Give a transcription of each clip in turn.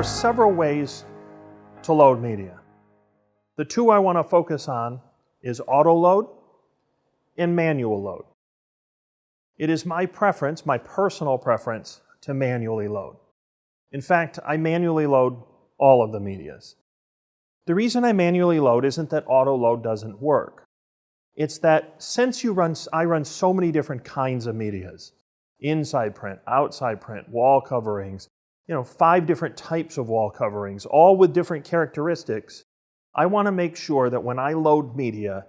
several ways to load media. The two I want to focus on is auto load and manual load. It is my preference, my personal preference, to manually load. In fact, I manually load all of the medias. The reason I manually load isn't that auto load doesn't work. It's that since I run so many different kinds of medias, inside print, outside print, wall coverings, 5 different types of wall coverings, all with different characteristics, I want to make sure that when I load media,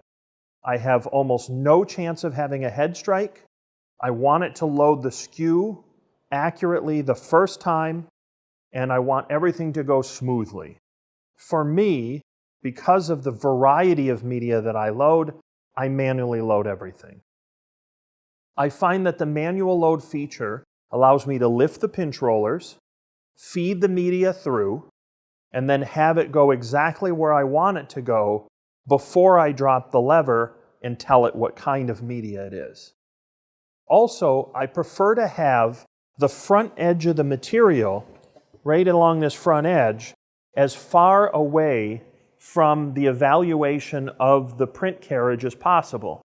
I have almost no chance of having a head strike. I want it to load the skew accurately the first time, and I want everything to go smoothly. For me, because of the variety of media that I load, I manually load everything. I find that the manual load feature allows me to lift the pinch rollers, feed the media through, and then have it go exactly where I want it to go before I drop the lever and tell it what kind of media it is. Also, I prefer to have the front edge of the material, right along this front edge, as far away from the evaluation of the print carriage as possible.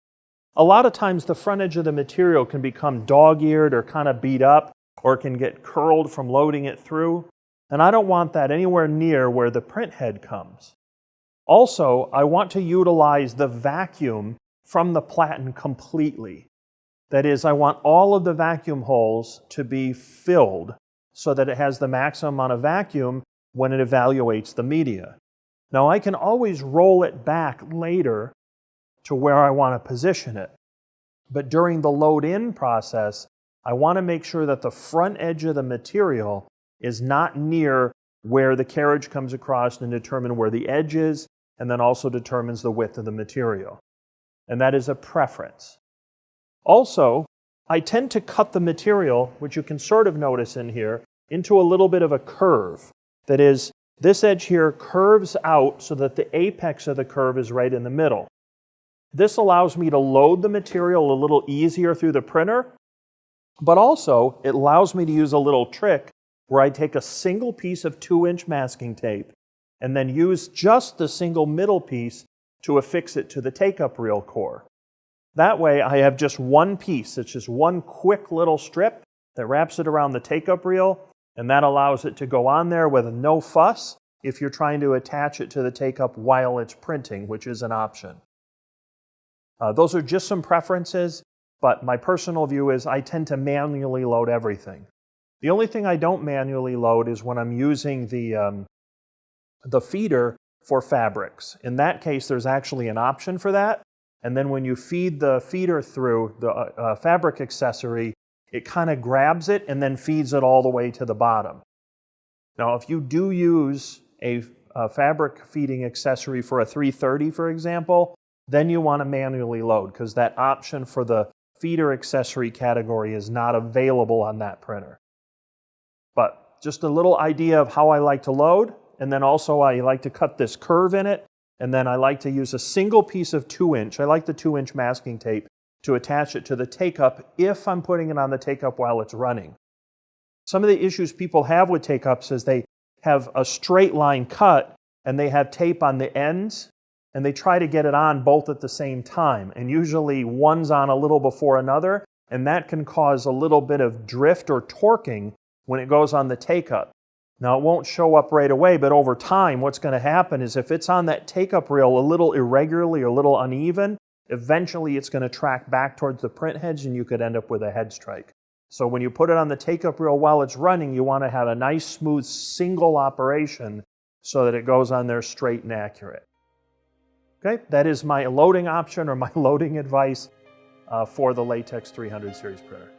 A lot of times the front edge of the material can become dog-eared or kind of beat up, or it can get curled from loading it through, and I don't want that anywhere near where the print head comes. Also, I want to utilize the vacuum from the platen completely. That is, I want all of the vacuum holes to be filled so that it has the maximum amount of vacuum when it evaluates the media. Now, I can always roll it back later to where I want to position it. But during the load-in process, I want to make sure that the front edge of the material is not near where the carriage comes across and determine where the edge is, and then also determines the width of the material. And that is a preference. Also, I tend to cut the material, which you can sort of notice in here, into a little bit of a curve. That is, this edge here curves out so that the apex of the curve is right in the middle. This allows me to load the material a little easier through the printer, but also it allows me to use a little trick where I take a single piece of 2-inch masking tape and then use just the single middle piece to affix it to the take-up reel core. That way I have just one piece. It's just one quick little strip that wraps it around the take-up reel, and that allows it to go on there with no fuss if you're trying to attach it to the take-up while it's printing, which is an option. Those are just some preferences, but my personal view is I tend to manually load everything. The only thing I don't manually load is when I'm using the feeder for fabrics. In that case, there's actually an option for that. And then when you feed the feeder through the fabric accessory, it kind of grabs it and then feeds it all the way to the bottom. Now, if you do use a fabric feeding accessory for a 330, for example, then you want to manually load because that option for the feeder accessory category is not available on that printer. But just a little idea of how I like to load, and then also I like to cut this curve in it, and then I like to use a single piece of 2-inch. I like the 2-inch masking tape to attach it to the take-up if I'm putting it on the take-up while it's running. Some of the issues people have with take-ups is they have a straight line cut and they have tape on the ends and they try to get it on both at the same time. And usually one's on a little before another, and that can cause a little bit of drift or torquing when it goes on the take-up. Now, it won't show up right away, but over time, what's going to happen is if it's on that take-up reel a little irregularly or a little uneven, eventually it's going to track back towards the print heads and you could end up with a head strike. So when you put it on the take-up reel while it's running, you want to have a nice, smooth, single operation so that it goes on there straight and accurate. Okay, that is my loading option or my loading advice for the Latex 300 series printer.